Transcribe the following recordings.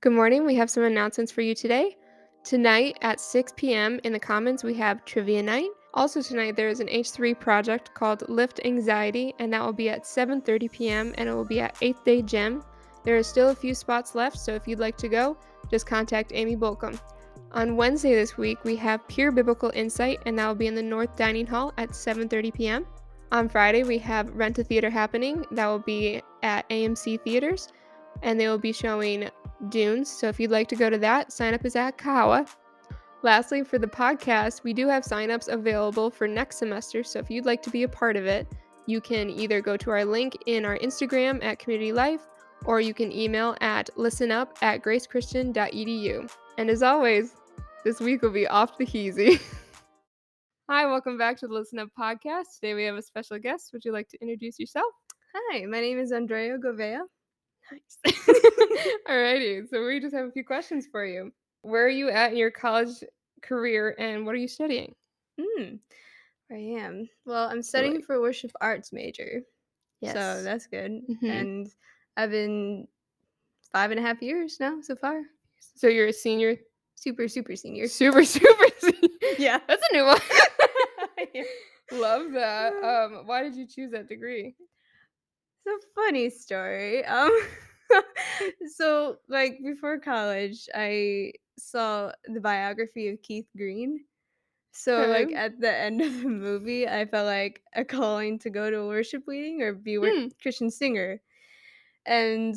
Good morning. We have some announcements for you today. Tonight at 6 p.m. in the Commons, we have trivia night. Also tonight, there is an H3 project called Lift Anxiety, and that will be at 7:30 p.m. and it will be at 8th Day Gym. There are still a few spots left, so if you'd like to go, just contact Amy Bolcom. On Wednesday this week, we have Pure Biblical Insight, and that will be in the North Dining Hall at 7:30 p.m. On Friday, we have Rent a Theater happening. That will be at AMC Theaters, and they will be showing Dunes. So if you'd like to go to that, sign up is at Kahawa. Lastly, for the podcast, we do have signups available for next semester. So if you'd like to be a part of it, you can either go to our link in our Instagram at Community Life, or you can email at listenup@gracechristian.edu. And as always, this week will be off the heezy. Hi, welcome back to the Listen Up podcast. Today we have a special guest. Would you like to introduce yourself? Hi, my name is Andrea Gouvea. Nice. Alrighty, so we just have a few questions for you. Where are you at in your college career and what are you studying? I am. Well, I'm studying for a worship arts major. Yes. So that's good. Mhm. And I've been 5.5 years now so far. So you're a senior? Super senior. Super senior. Yeah. That's a new one. Yeah. Love that. Why did you choose that degree? It's a funny story. So like before college, I saw the biography of Keith Green. So like Okay. at the end of the movie, I felt like a calling to go to a worship leading or be a Christian singer. And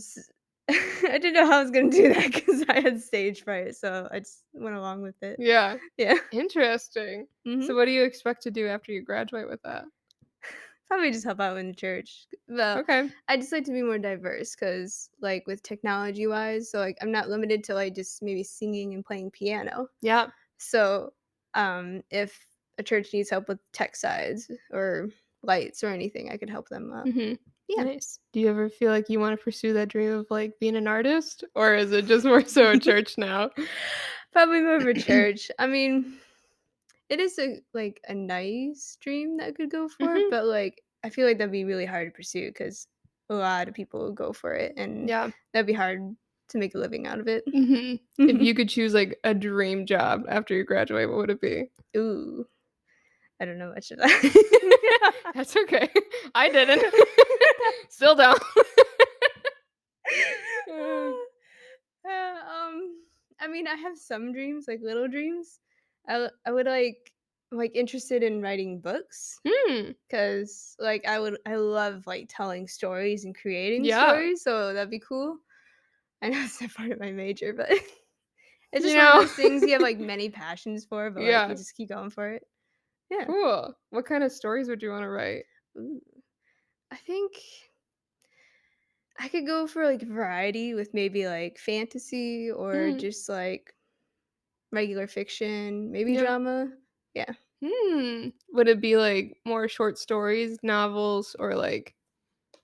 I didn't know how I was going to do that because I had stage fright. So I just went along with it. Yeah. Yeah. Interesting. hmm So what do you expect to do after you graduate with that? Probably just help out in the church. Well, Okay. I just like to be more diverse because, like, with technology wise, so like I'm not limited to like just maybe singing and playing piano. Yeah. So, if a church needs help with tech sides or lights or anything, I could help them out. Mhm. Yeah. Nice. Do you ever feel like you wanna pursue that dream of, like, being an artist? Or is it just more so a church now? Probably more of a church. I mean, it is a nice dream that I could go for, Mhm. but like I feel like that'd be really hard to pursue because a lot of people go for it, and Yeah. that'd be hard to make a living out of it. Mhm. If you could choose, like, a dream job after you graduate, what would it be? Ooh, I don't know much of that. That's okay. I didn't. Still don't. I mean, I have some dreams, like little dreams. I would like interested in writing books Hmm. because like I love like telling stories and creating Yeah. stories, so that'd be cool. I know it's not part of my major, but it's You just one of know? those things you have like many passions for, but like you Yeah. just keep going for it. Yeah. Cool. What kind of stories would you wanna write? Ooh. I think I could go for like variety with maybe like fantasy or Mm. just like regular fiction, maybe Yeah. drama. Yeah. Would it be, like, more short stories, novels, or, like,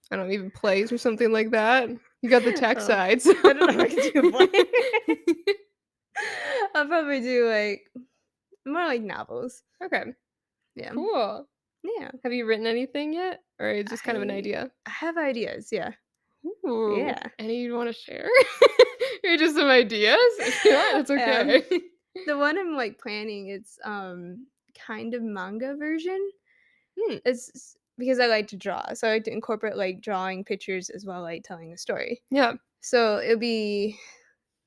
I don't know, even plays or something like that? You got the tech Oh, side, so I don't know if I could do a play. I'll probably do like more like novels. Okay, Yeah. cool. Yeah. Have you written anything yet? Or is just kind of an I idea? I have ideas, yeah. Ooh, Yeah. any you wanna share? Or just some ideas? If not, it's Um okay. the one I'm like planning, it's kind of manga version. Hmm, Because I like to draw. So I like to incorporate like drawing pictures as well like telling a story. yeah, So it'll be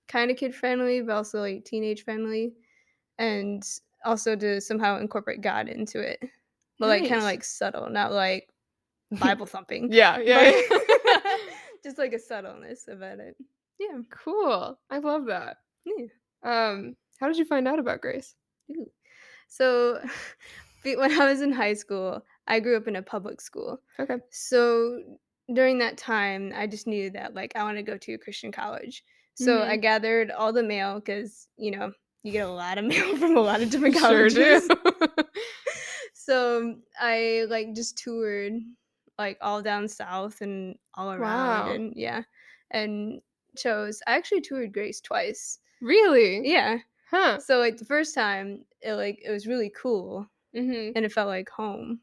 kind of kid friendly, but also like teenage friendly, and also to somehow incorporate God into it, but like kind of nice. like subtle, not like Bible thumping, Yeah, but yeah, yeah. just like a subtleness about it. Yeah. Cool, I love that. Yeah. How did you find out about Grace? Ooh. So when I was in high school, I grew up in a public school. Okay. So during that time, I just knew that like I want to go to a Christian college. So I Mhm. gathered all the mail because you get a lot of mail from a lot of different Sure do. colleges. So I like just toured like all down south and all around, Wow. and yeah, and chose. I actually toured Grace twice. Really? Yeah. Huh. So like the first time, it was really cool Mhm. and it felt like home.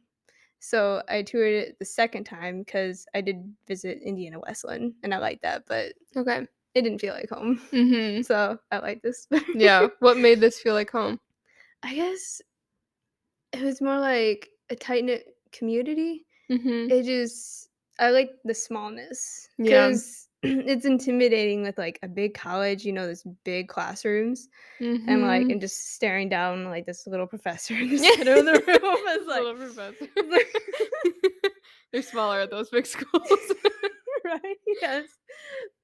So I toured it the second time because I did visit Indiana Wesleyan and I liked that. But Okay. it didn't feel like home. Mhm. So I like this better. Yeah. What made this feel like home? I guess it was more like a tight-knit community. Mhm. It just I like the smallness Yeah. because it's intimidating with, like, a big college, those big classrooms, and, like, Mhm. and just staring down, like, this little professor in the center of the room. It's like Little professor. it's like They're smaller at those big schools. right? Yes.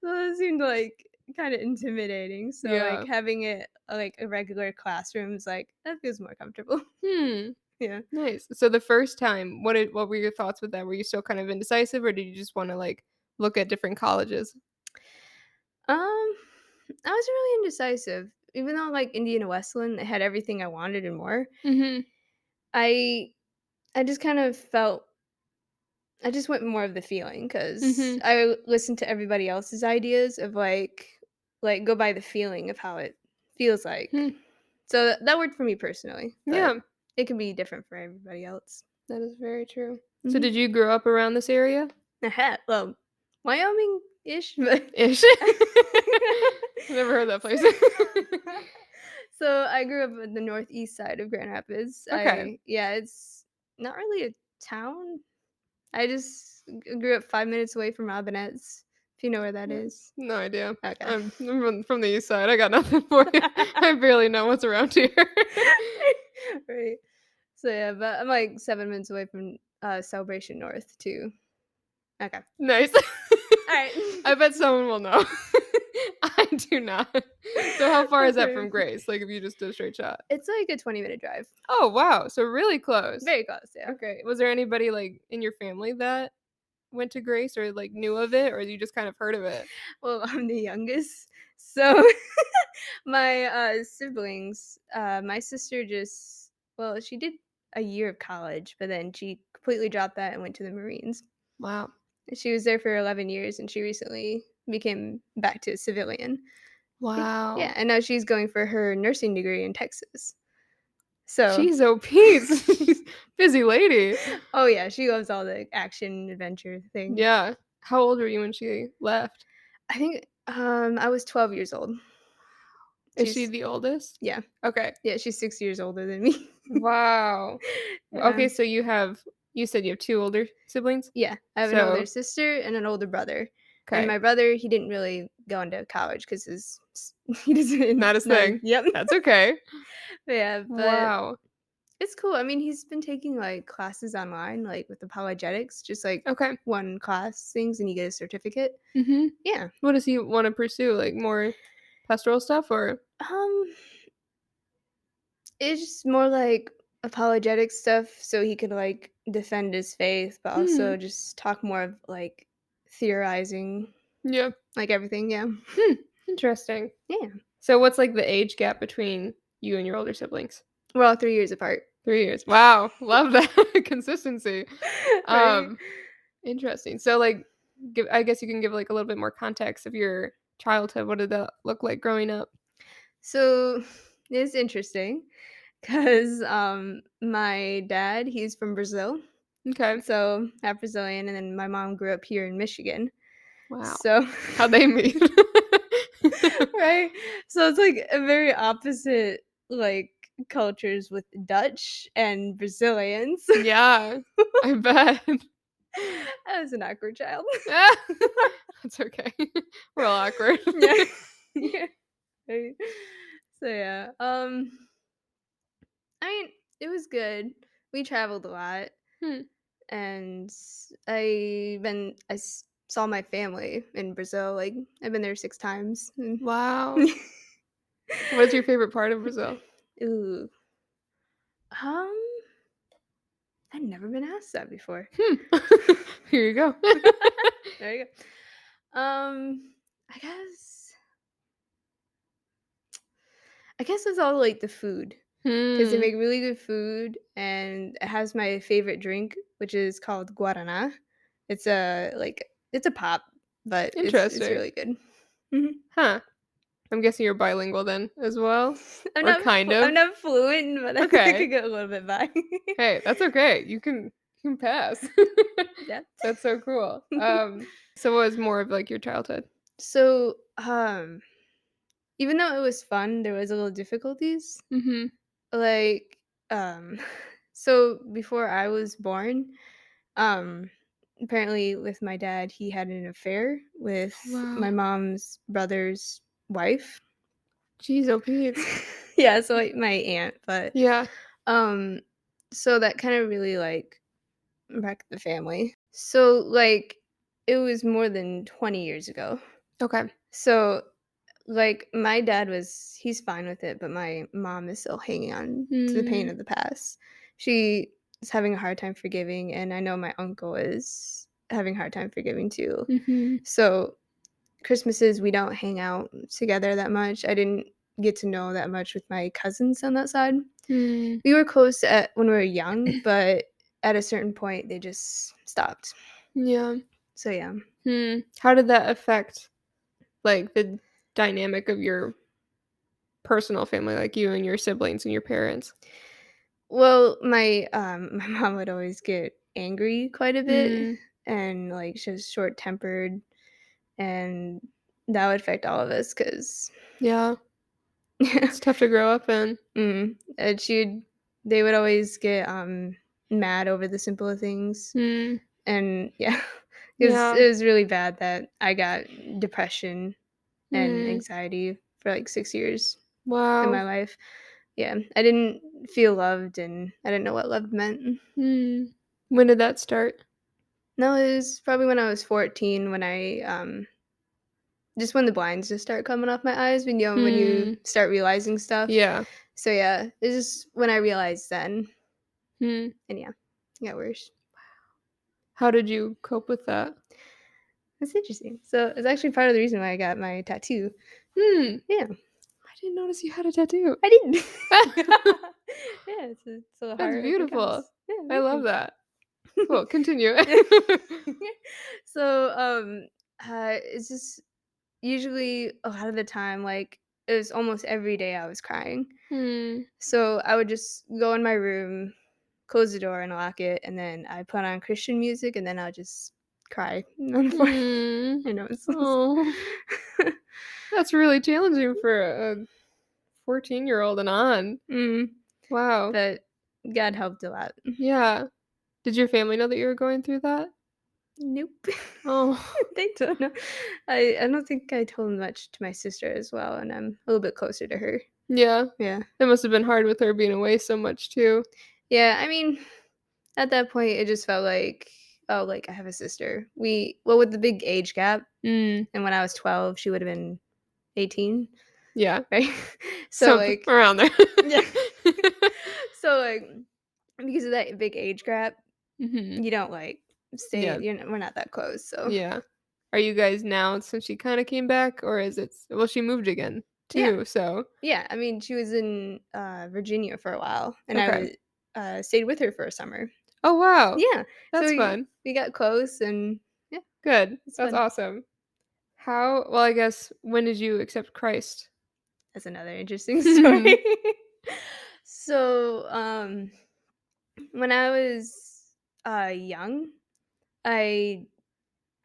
So it seemed, like, kinda intimidating, so, like, Yeah. having it, like, a regular classroom is, like, that feels more comfortable. Hmm. Yeah. Nice. So the first time, what were your thoughts with that? Were you still kind of indecisive, or did you just wanna, like, look at different colleges? Um, I was really indecisive. Even though, like, Indiana Wesleyan, it had everything I wanted and more, Mhm. I I just kind of felt I just went more of the feeling because Mhm. I listened to everybody else's ideas of, like, go by the feeling of how it feels like. Hmm. So that worked for me personally, but Yeah. it can be different for everybody else. That is very true. So Mhm. did you grow up around this area? Well, Wyoming-ish, but Ish. I've never heard that place. So, I grew up in the northeast side of Grand Rapids. Okay. It's not really a town. I just grew up 5 minutes away from Robinette's, if you know where that Yeah. is. No idea. Okay. I'm from the east side. I got nothing for you. I barely know what's around here. Right. So, yeah, but I'm, like, 7 minutes away from, Celebration North too. Okay. Nice. Alright. I bet someone will know. I do not. So how far is that Okay. from Grace? Like, if you just did a straight shot? It's like a 20-minute drive. Oh, wow. So really close. Very close, yeah. Okay. Was there anybody, like, in your family that went to Grace or, like, knew of it, or you just kind of heard of it? Well, I'm the youngest, so my, siblings, my sister she did a year of college, but then she completely dropped that and went to the Marines. Wow. She was there for 11 years, and she recently became back to civilian. Wow. Yeah, and now she's going for her nursing degree in Texas. So She's OPs. She's busy lady. oh, yeah, she loves all the action adventure things. Yeah. How old were you when she left? I think, I was 12 years old. Is she She's the oldest? yeah, Okay. yeah, she's 6 years older than me. Wow. Yeah. Okay, so you said you have 2 older siblings? Yeah, I have an older So sister and an older brother, and okay. my brother, he didn't really go into college because he doesn't Not his not thing. yep. That's okay. Yeah, but Wow. it's cool. I mean, he's been taking, like, classes online, like, with apologetics, just, like, Okay. 1 class things, and you get a certificate. Mhm. Yeah. What does he wanna pursue? Like, more pastoral stuff or Um, it's just more, like, apologetic stuff so he could, like, defend his faith, but Hmm. also just talk more of, like, theorizing, Yeah. like, everything, yeah. Hmm. Interesting. Yeah. So what's, like, the age gap between you and your older siblings? We're all 3 years apart. 3 years. Wow, love that consistency. Right? Um, Interesting. So, like, I guess you can give, like, a little bit more context of your childhood. What did that look like growing up? So, it's interesting 'cause, my dad, he's from Brazil, Okay. so half Brazilian, and then my mom grew up here in Michigan. Wow. So How'd they meet? right? So it's, like, a very opposite, like, cultures with Dutch and Brazilians. Yeah, I bet. I was an awkward child. That's okay. We're all awkward. Yeah. Yeah. Right. So, yeah, I mean, it was good. We traveled a lot. Hmm. And saw my family in Brazil, like, I've been there 6 times, and Wow. What's your favorite part of Brazil? Ooh, um, I've never been asked that before. Hmm. Here you go. There you go. I guess it's all, like, the food, 'cause they Hmm. make really good food, and it has my favorite drink, which is called guaraná. It's a pop, but it's Interesting. really good. Mhm. Huh. I'm guessing you're bilingual then as well? Or kind I'm of? not fluent, but I Okay. could get a little bit by. Hey, that's okay. You can pass. Yeah. That's so cool. So what was more of, like, your childhood? So, even though it was fun, there was a little difficulties. Mhm. Like, um, so before I was born, um, apparently with my dad, he had an affair with my Wow. mom's brother's wife. Jeez, oh Pete. Yeah, so like my aunt, but Yeah. um, so that kind of really like wrecked the family. So like it was more than 20 years ago. Okay. So like, my dad he's fine with it, but my mom is still hanging on to the pain Mm. of the past. She is having a hard time forgiving, and I know my uncle is having a hard time forgiving too. Mhm. So, Christmases, we don't hang out together that much. I didn't get to know that much with my cousins on that side. Mm. We were close at when we were young, but at a certain point, they just stopped. Yeah. So, yeah. How did that affect, like, the dynamic of your personal family, like you and your siblings and your parents? Well, my, my mom would always get angry quite a bit, Mm. and, like, she was short-tempered, and that would affect all of us, cause Yeah. yeah, It's tough to grow up in. and they would always get, mad over the simpler things, Mm. and yeah, Yeah. it was really bad that I got depression and Mm. anxiety for, like, 6 years in Wow. my life. Yeah, I didn't feel loved, and I didn't know what love meant. Mm. When did that start? No, it was probably when I was 14 when just when the blinds just start coming off my eyes when you Mm. start realizing stuff. Yeah. So, yeah, it's just when I realized then, Mm. and yeah, it got worse. How did you cope with that? That's interesting. So, it's actually part of the reason why I got my tattoo. Hmm. Yeah, I didn't notice you had a tattoo. I didn't. Yeah, it's a That's heart with a beautiful. cross. Yeah, I thank love you. that. Cool, continue. Yeah. So, it's just usually a lot of the time, like, it was almost every day I was crying. Hmm. So I would just go in my room, close the door and lock it, and then I put on Christian music, and then I'll just cry on the floor. Hmm. I know it's so Oh, that's really challenging for a 14-year-old and on. mm, Wow. but God helped a lot. Yeah. Did your family know that you were going through that? Nope. Oh. They don't know. I don't think I told much to my sister as well, and I'm a little bit closer to her. Yeah. Yeah. It must have been hard with her being away so much too. Yeah, I mean, at that point, it just felt like, "Oh, like, I have a sister." With the big age gap, Mm. and when I was 12, she would've been 18, Yeah. right? So, Something like around there. yeah. So, like, because of that big age gap, Mhm. you don't, like, stay Yeah. we're not that close, so Yeah. Are you guys now since she kinda came back, or is it well, she moved again yeah. too, so Yeah, I mean, she was in, Virginia for a while, and I okay. was stayed with her for a summer. Oh, wow. Yeah, so That's fun. we got close, and yeah, Good. it's That's fun. awesome. How well, I guess, when did you accept Christ? That's another interesting story. So, when I was, young, I,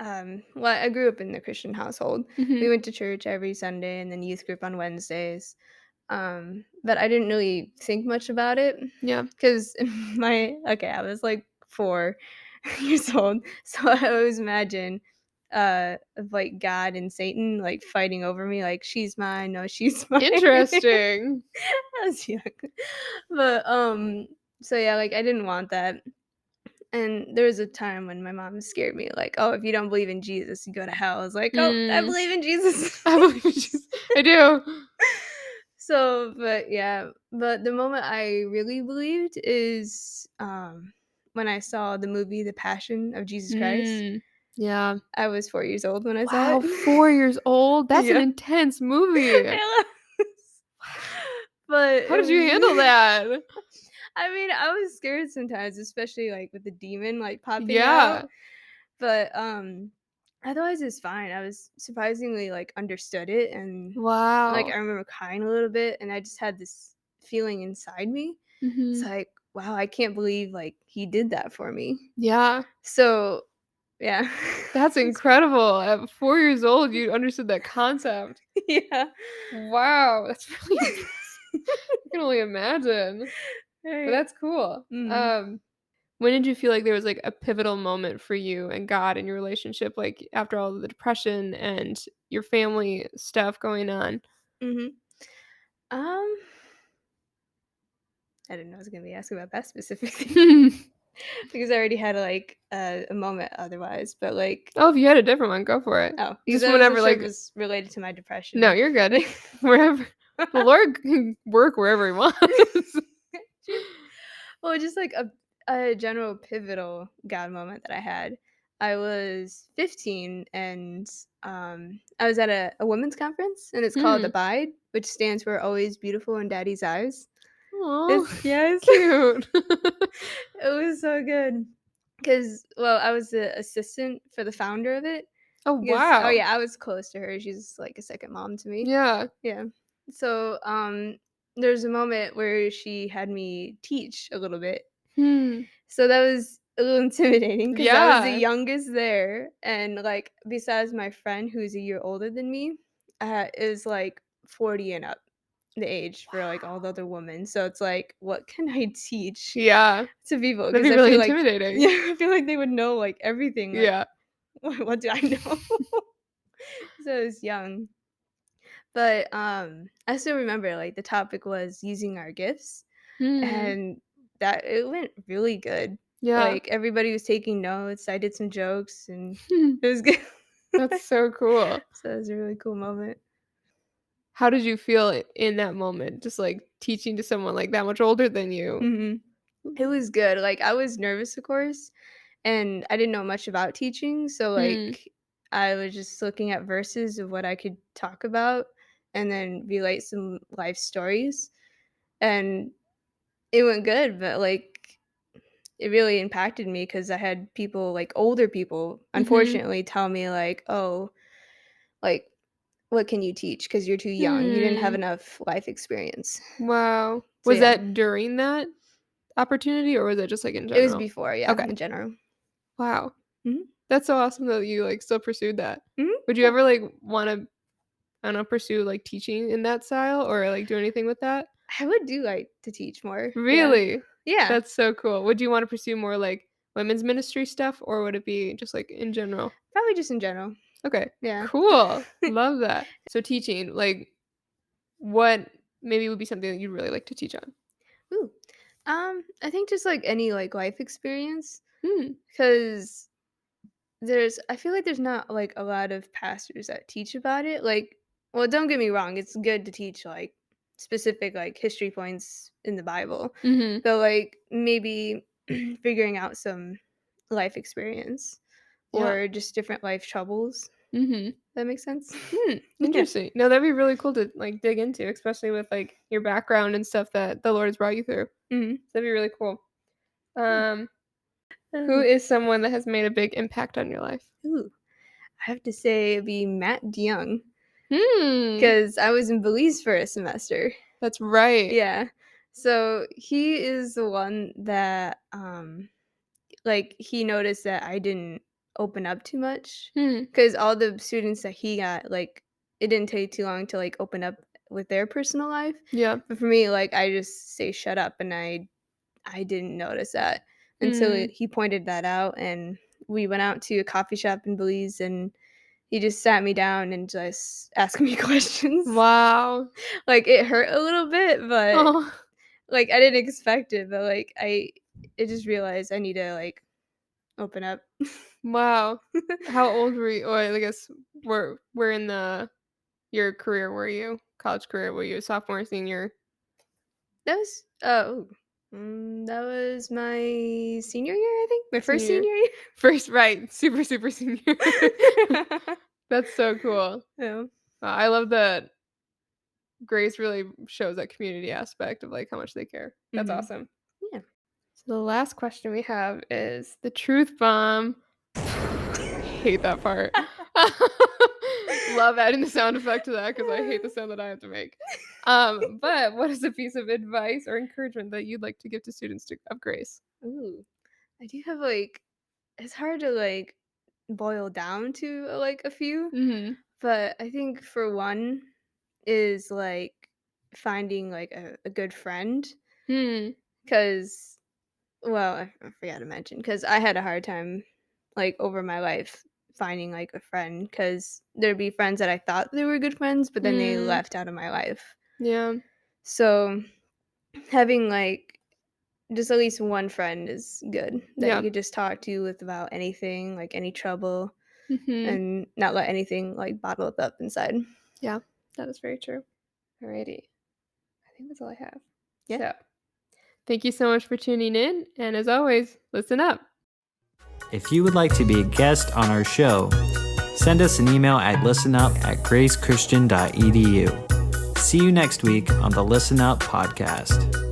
I grew up in the Christian household. We Mhm. went to church every Sunday and then youth group on Wednesdays. But I didn't really think much about it Yeah. because I was like 4 years old, so I always imagine of like God and Satan like fighting over me, like she's mine, no, she's mine. Interesting. I was young, but so yeah, like I didn't want that. And there was a time when my mom scared me, like, "Oh, if you don't believe in Jesus, you go to hell." I was like, "Oh, I Mm. believe in Jesus." I believe in Jesus. I do. So, but yeah, but the moment I really believed is when I saw the movie The Passion of Jesus Christ. Mm. Yeah. I was 4 years old when I saw Wow, it. 4 years old? That's an Yeah. intense movie. It was. But How it did you handle was that? I mean, I was scared sometimes, especially like with the demon like popping out. Yeah. But otherwise it's fine. I was surprisingly like understood it, and like Wow. I remember crying a little bit, and I just had this feeling inside me. It's Mhm. like, wow, I can't believe like he did that for me. Yeah. So Yeah. That's It's incredible. At 4 years old, you understood that concept. yeah. Wow, that's really impressive. I can only imagine. But Right. that's cool. Mhm. When did you feel like there was, like, a pivotal moment for you and God in your relationship, like, after all of the depression and your family stuff going on? Mhm. Um, I didn't know I was gonna be asking about that specific thing because I already had, like, a moment otherwise, but, like Oh, if you had a different one, go for it. because Just I wasn't whenever, sure if it like was related to my no, depression. you're good. Like Wherever the Lord can work wherever he wants. True. Well, just like a general pivotal God moment that I had. I was 15 and I was at a women's conference and it's called Hmm. Abide, which stands for Always Beautiful in Daddy's Eyes. Aw, It's yes. cute. It was so good. Cause well, I was the assistant for the founder of it. Oh, Because oh wow. yeah, I was close to her. She's like a second mom to me. Yeah. Yeah. So there's a moment where she had me teach a little bit. Hmm. So that was a little intimidating because I was the Yeah. youngest there, and, like, besides my friend who's a year older than me, is, like, 40 and up, the age for, like, all the other women, so it's like, what can I teach Yeah. to people? That'd Because be I really feel like intimidating. yeah, I feel like they would know, like, everything, like, Yeah. what do I know? So I was young, but, I still remember, like, the topic was using our gifts. Hmm. And that it went really good. Yeah. Like, everybody was taking notes, I did some jokes, and Hmm. it was good. That's so cool. So, it was a really cool moment. How did you feel in that moment? Just, like, teaching to someone, like, that much older than you? Mhm. It was good, like, I was nervous, of course, and I didn't know much about teaching, so, Hmm. like, I was just looking at verses of what I could talk about and then relate some life stories, and it went good, but, like, it really impacted me because I had people, like, older people, Mhm. unfortunately, tell me, like, "Oh, like, what can you teach? Because 'Cause you're too young. You didn't have Hmm. enough life experience." Wow. So, Was yeah. that during that opportunity, or was it just, like, in It was general? before, yeah, Okay. in general. Wow. Mhm. That's so awesome that you, like, still pursued that. Mhm. Would you Yeah. ever, like, wanna, I don't know, pursue, like, teaching in that style or, like, do anything with that? I would do like to teach more, yeah. Really? Yeah, That's so cool. Would you wanna pursue more, like, women's ministry stuff, or would it be just, like, in general? probably just in general, Okay. yeah. Cool. Love that. So teaching, like, what maybe would be something that you'd really like to teach on? Ooh, I think just, like, any, like, life experience, Hmm. because I feel like there's not, like, a lot of pastors that teach about it, like well, don't get me wrong, it's good to teach, like, specific, like, history points in the Bible, Mhm. but, like, maybe figuring out some life experience Yeah. or just different life troubles. Mhm. That makes sense? Hmm, Yeah. interesting. No, that'd be really cool to, like, dig into, especially with, like, your background and stuff that the Lord has brought you through. Mhm. That'd be really cool. Yeah. Um, who Um, is someone that has made a big impact on your life? ooh, I have to say it'd be Matt DeYoung Hmm, because I was in Belize for a semester. that's right. Yeah. So, he is the one that, like, he noticed that I didn't open up too much, Hmm, cause all the students that he got, like, it didn't take too long to, like, open up with their personal life, yeah. but for me, like, I just say, "Shut up," and I didn't notice that until Hmm, he pointed that out, and we went out to a coffee shop in Belize, and he just sat me down and just asked me questions. wow. Like, it hurt a little bit, but, Oh, like, I didn't expect it, but, like, I just realized I need to, like, open up. wow. How old were you? Or I guess where in the your career were you? College career, were you a sophomore, senior? That was that was my senior year, I think? My first Senior. senior year? First, right, super, super senior. That's so cool. Yeah. I love that Grace really shows that community aspect of, like, how much they care. That's Mhm. awesome. Yeah. So the last question we have is the truth bomb. I hate that part. Love adding the sound effect to that because I hate the sound that I have to make. But what is a piece of advice or encouragement that you'd like to give to students of Grace? Ooh, I do have, like it's hard to, like, boil down to, like, a few, Mhm. but I think for one is, like, finding, like, a good friend, Hmm. 'cause well, I forgot to mention, 'cause I had a hard time, like, over my life finding, like, a friend, 'cause there'd be friends that I thought they were good friends, but then they Mm. left out of my life. Yeah. So, having, like, just at least one friend is good that you Yeah. could just talk to with about anything, like, any trouble, Mhm. and not let anything, like, bottle up inside. Yeah. That is very true. Alrighty. I think that's all I have. Yeah. So, thank you so much for tuning in, and as always, listen up. If you would like to be a guest on our show, send us an email at listenup@gracechristian.edu. See you next week on the Listen Up podcast.